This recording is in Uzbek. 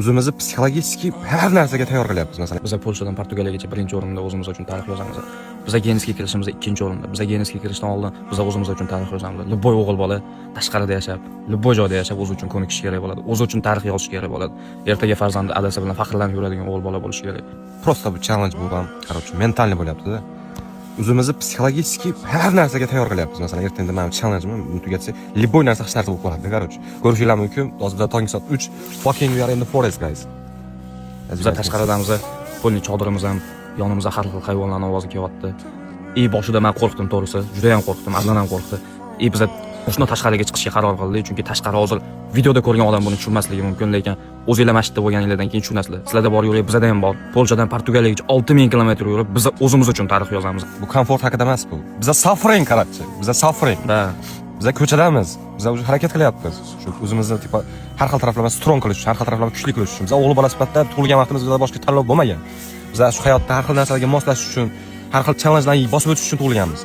o'zimizni psixologik har narsaga tayyorlayapmiz. Masalan, biz Polshadan Portugaliyagacha birinchi o'rinda o'zimiz uchun tarix yozamiz. Biz Genskga kirishimizda ikkinchi o'rinda. Biz Genskga kirishdan oldin biz o'zimiz uchun tarix yozamiz. Любой o'g'il bola tashqarida yashab, любой joyda yashab o'zi uchun ko'nikishi kerak bo'ladi. O'zi uchun tarix yozish kerak bo'ladi. Ertaga farzandi adasi bilan faxrlanib yuradigan o'g'il bola bo'lishi kerak. Просто bu challenge bu ham, короче, mentalniy bo'lyapti-da. O'zimizni psixologik har narsaga tayyorlayapmiz. Masalan, ertaga mana challenge-ni tugatsa, любой narsa hech narsa bo'lib qoladi, короче. Ko'rishinglar mumkin. Hozirda tonggi soat 3. Fucking we are in the forest, guys. Biz tashqaridamiz, qo'lni chodirimiz ham yonimizda har xil hayvonlarning ovozi kelyapti. Boshida men qo'rqdim, to'g'risi. Juda ham qo'rqdim, Adlan ham qo'rqdi. Biz shuna tashqariga chiqishga qaror qildik, chunki tashqari hozir videoda ko'rgan odam buni tushunmasligi mumkin, lekin o'zingizlar masjidda bo'lganingizdan keyin tushunasizlar. Sizlarda bor yo'q, bizda ham bor. Polshadan Portugaliyagacha 6000 kilometr yurib, biz o'zimiz uchun tarix yozamiz. Bu komfort haqida emas bu. Biz suffering, qarabchi. Biz suffering. Ha. Biz ko'chadamiz. Biz o'zi harakat qilyapmiz. Shu o'zimizni tipa har xil taraflarni strong qilish uchun, har xil taraflarni kuchli qilish uchun. Biz o'g'il bola sifatida tug'ilgan vaqtimizda boshqa tanlov bo'lmagan. Biz shu hayotda har xil narsalarga moslashish uchun, har xil challengelarni bosib o'tish uchun tug'ilganmiz.